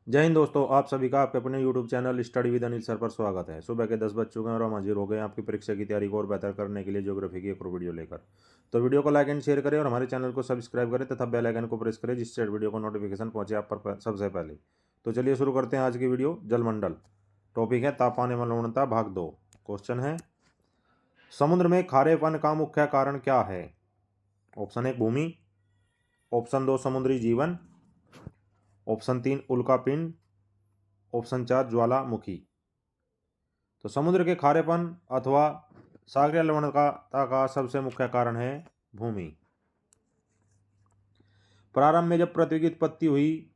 जय हिंद दोस्तों, आप सभी का आपके अपने YouTube channel study with Anil sir पर स्वागत है। सुबह के 10 बज चुके हैं और हम हाजिर हो गए हैं आपकी परीक्षा की तैयारी को और बेहतर करने के लिए ज्योग्राफी की एक और वीडियो लेकर। तो वीडियो को लाइक एंड शेयर करें और हमारे चैनल को सब्सक्राइब करें तथा बेल आइकन को प्रेस करें, जिससे वीडियो को नोटिफिकेशन पहुंचे आप पर सबसे पहले। तो चलिए शुरू करते हैं आज की वीडियो। जलमंडल टॉपिक है तापमान एवं लवणता भाग 2। क्वेश्चन है, समुद्र में खारेपन का मुख्य कारण क्या है? ऑप्शन 1 भूमि, ऑप्शन 2 समुद्री जीवन, ऑप्शन 3 उल्कापिंड, ऑप्शन 4 ज्वालामुखी। तो समुद्र के खारेपन अथवा सागरीय लवणता का सबसे मुख्य कारण है भूमि। प्रारंभ में जब पृथ्वी की उत्पत्ति हुई,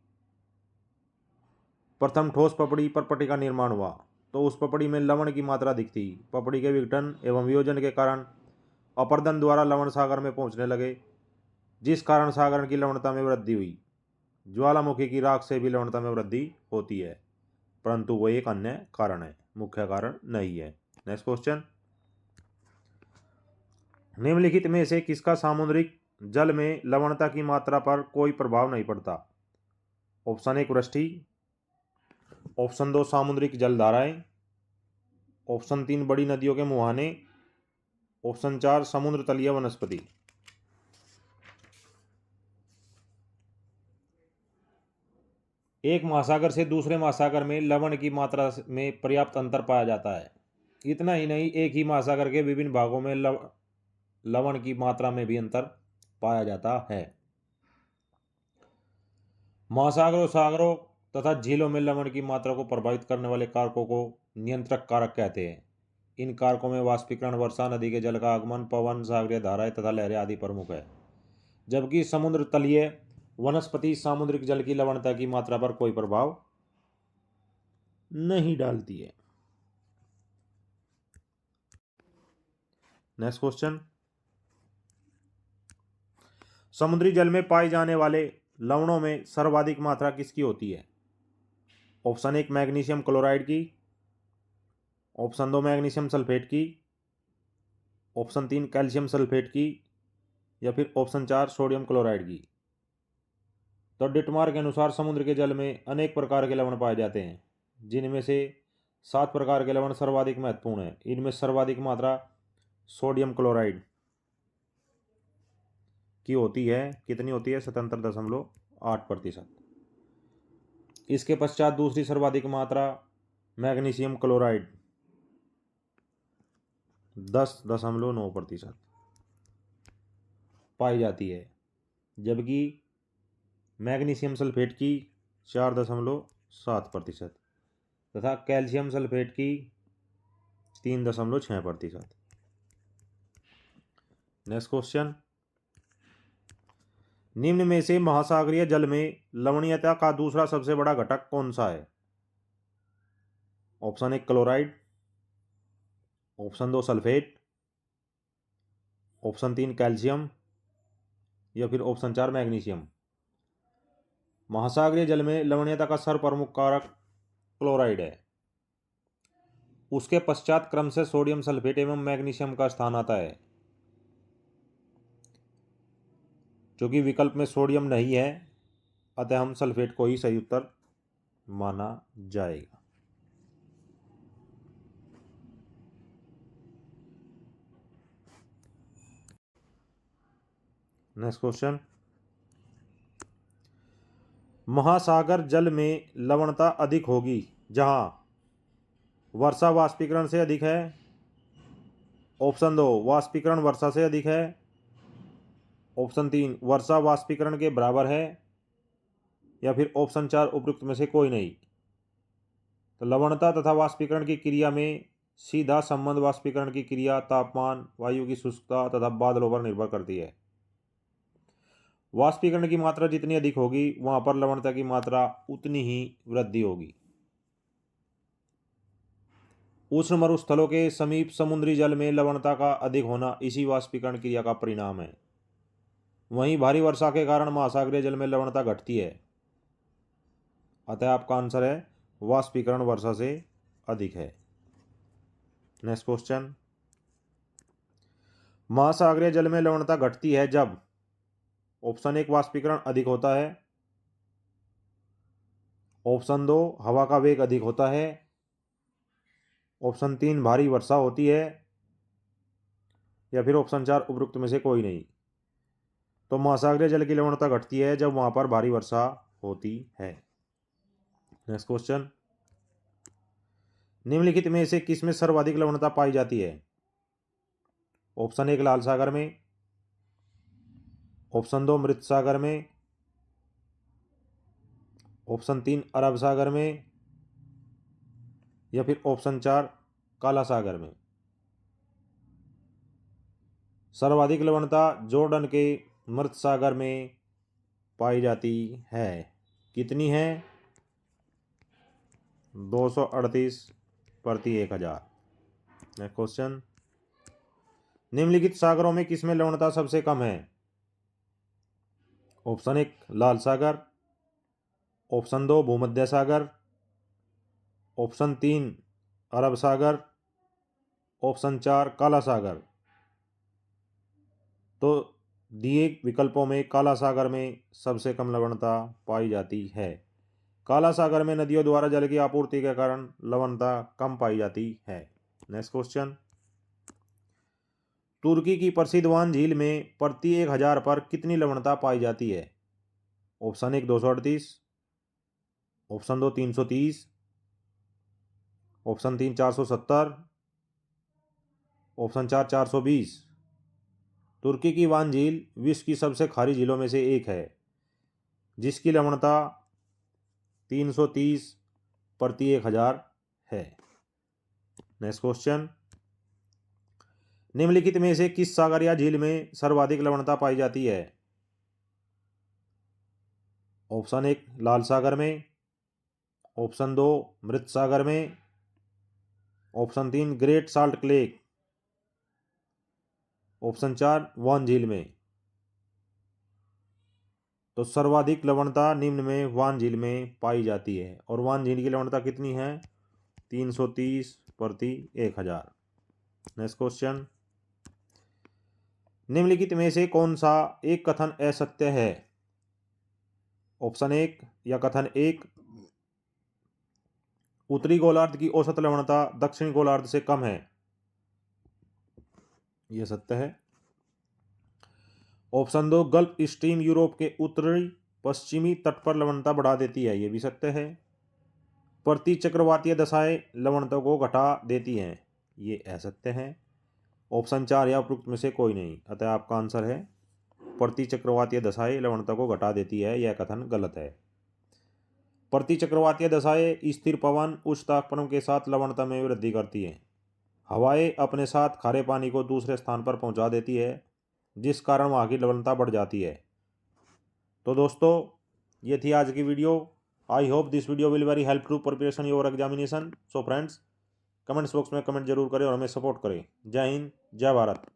प्रथम ठोस पपड़ी पर पट्टी का निर्माण हुआ तो उस पपड़ी में लवण की मात्रा अधिक थी। पपड़ी के विघटन एवं वियोजन के कारण अपरदन द्वारा लवण सागर में पहुंचने लगे, जिस कारण सागर की लवणता में वृद्धि हुई। ज्वालामुखी की राख से भी लवणता में वृद्धि होती है, परंतु वो एक अन्य कारण है, मुख्य कारण नहीं है। नेक्स्ट क्वेश्चन, निम्नलिखित में से किसका सामुद्रिक जल में लवणता की मात्रा पर कोई प्रभाव नहीं पड़ता? ऑप्शन 1 वृष्टि, ऑप्शन 2 सामुद्रिक जलधाराएं, ऑप्शन 3 बड़ी नदियों के मुहाने, ऑप्शन 4 समुद्र तलीय वनस्पति। एक महासागर से दूसरे महासागर में लवण की मात्रा में पर्याप्त अंतर पाया जाता है। इतना ही नहीं, एक ही महासागर के विभिन्न भागों में लवण की मात्रा में भी अंतर पाया जाता है। महासागरों, सागरों तथा झीलों में लवण की मात्रा को प्रभावित करने वाले कारकों को नियंत्रक कारक कहते हैं। इन कारकों में वाष्पीकरण, वर्षा, नदी के जल का आगमन, पवन, सागरीय धाराएं तथा लहरें आदि प्रमुख है। जबकि समुद्र तलीय वनस्पति सामुद्रिक जल की लवणता की मात्रा पर कोई प्रभाव नहीं डालती है। नेक्स्ट क्वेश्चन, समुद्री जल में पाए जाने वाले लवणों में सर्वाधिक मात्रा किसकी होती है? ऑप्शन 1 मैग्नीशियम क्लोराइड की, ऑप्शन 2 मैग्नीशियम सल्फेट की, ऑप्शन 3 कैल्शियम सल्फेट की, या फिर ऑप्शन 4 सोडियम क्लोराइड की। तो डिटमार के अनुसार समुद्र के जल में अनेक प्रकार के लवण पाए जाते हैं, जिनमें से 7 प्रकार के लवण सर्वाधिक महत्वपूर्ण है। इनमें सर्वाधिक मात्रा सोडियम क्लोराइड की होती है। कितनी होती है? 77.8%। इसके पश्चात दूसरी सर्वाधिक मात्रा मैग्नीशियम क्लोराइड 10.9% पाई जाती है, जबकि मैग्नीशियम सल्फेट की 4.7% तथा कैल्शियम सल्फेट की 3.6%। नेक्स्ट क्वेश्चन, निम्न में से महासागरीय जल में लवणीयता का दूसरा सबसे बड़ा घटक कौन सा है? Option 1 chloride, option 2 sulphate, option 3 calcium, या फिर ऑप्शन 4 मैग्नीशियम। महासागरीय जल में लवणीयता का सर्वप्रमुख कारक क्लोराइड है। उसके पश्चात क्रम से सोडियम सल्फेट एवं मैग्नीशियम का स्थान आता है। क्योंकि विकल्प में सोडियम नहीं है, अतः हम सल्फेट को ही सही उत्तर माना जाएगा। नेक्स्ट क्वेश्चन, महासागर जल में लवणता अधिक होगी जहां वर्षा वाष्पीकरण से अधिक है, ऑप्शन 2 वाष्पीकरण वर्षा से अधिक है, ऑप्शन 3 वर्षा वाष्पीकरण के बराबर है, या फिर ऑप्शन 4 उपयुक्त में से कोई नहीं। तो लवणता तथा वाष्पीकरण की क्रिया में सीधा संबंध वाष्पीकरण की क्रिया, तापमान, वायु की शुष्कता तथा बादलों पर निर्भर करती है। वाष्पीकरण की मात्रा जितनी अधिक होगी वहां पर लवणता की मात्रा उतनी ही वृद्धि होगी। उष्ण मरुस्थलों के समीप समुद्री जल में लवणता का अधिक होना इसी वाष्पीकरण क्रिया का परिणाम है। वहीं भारी वर्षा के कारण महासागरीय जल में लवणता घटती है। अतः आपका आंसर है वाष्पीकरण वर्षा से अधिक है। नेक्स्ट क्वेश्चन, महासागरीय जल में लवणता घटती है जब ऑप्शन 1 वाष्पीकरण अधिक होता है, ऑप्शन 2 हवा का वेग अधिक होता है। ऑप्शन 3 भारी वर्षा होती है। या फिर ऑप्शन 4 उपरोक्त में से कोई नहीं। तो महासागरीय जल की लवणता घटती है जब वहां पर भारी वर्षा होती है। नेक्स्ट क्वेश्चन, निम्नलिखित में से किसमें सर्वाधिक लवणता पाई जाती है? ऑप्शन 1 लाल सागर में, ऑप्शन 2 मृत सागर में, ऑप्शन 3 अरब सागर में, या फिर ऑप्शन 4 काला सागर में। सर्वाधिक लवणता जॉर्डन के मृत सागर में पाई जाती है। कितनी है? 238 प्रति 1000। नेक्स्ट क्वेश्चन, निम्नलिखित सागरों में किसमें लवणता सबसे कम है? ऑप्शन 1 लाल सागर, ऑप्शन 2 भूमध्य सागर, ऑप्शन 3 अरब सागर, ऑप्शन 4 काला सागर। तो दिए विकल्पों में काला सागर में सबसे कम लवणता पाई जाती है। काला सागर में नदियों द्वारा जल की आपूर्ति के कारण लवणता कम पाई जाती है। नेक्स्ट क्वेश्चन, तुर्की की प्रसिद्ध वान झील में प्रति 1000 पर कितनी लवणता पाई जाती है? Option 1 238, option 2 330, option 3 470, option 4 420। तुर्की की वान झील विश्व की सबसे खारी झीलों में से एक है, जिसकी लवणता 330 प्रति 1000 है। नेक्स्ट क्वेश्चन, निम्नलिखित में से किस सागर या झील में सर्वाधिक लवणता पाई जाती है? ऑप्शन 1 लाल सागर में, ऑप्शन 2 मृत सागर में, option 3 great salt lake, option 4 वान झील में। तो सर्वाधिक लवणता निम्न में वान झील में पाई जाती है, और वान झील की लवणता कितनी है? 330 प्रति 1000। नेक्स्ट क्वेश्चन, निम्नलिखित में से कौन सा एक कथन असत्य है? ऑप्शन 1 या कथन 1, उत्तरी गोलार्ध की औसत लवणता दक्षिणी गोलार्ध से कम है, यह सत्य है। ऑप्शन 2 गल्फ स्ट्रीम यूरोप के उत्तरी पश्चिमी तट पर लवणता बढ़ा देती है, यह भी सत्य है। प्रति चक्रवातीय दशाएं लवणता को घटा देती हैं, ये असत्य है। ऑप्शन 4 या उपरोक्त में से कोई नहीं, अतः आपका आंसर है प्रति चक्रवातीय दशाएं लवणता को घटा देती है, यह कथन गलत है। प्रति चक्रवातीय दशाएं स्थिर पवन उच्च तापमान के साथ लवणता में वृद्धि करती है। हवाएं अपने साथ खारे पानी को दूसरे स्थान पर पहुंचा देती है, जिस कारण वहाँ की लवणता बढ़ जाती है। तो दोस्तों, ये थी आज की video. I hope this video will very help to preparation your examination. So friends, comments box में कमेंट जरूर करें और हमें सपोर्ट करें। जय हिंद, जय भारत।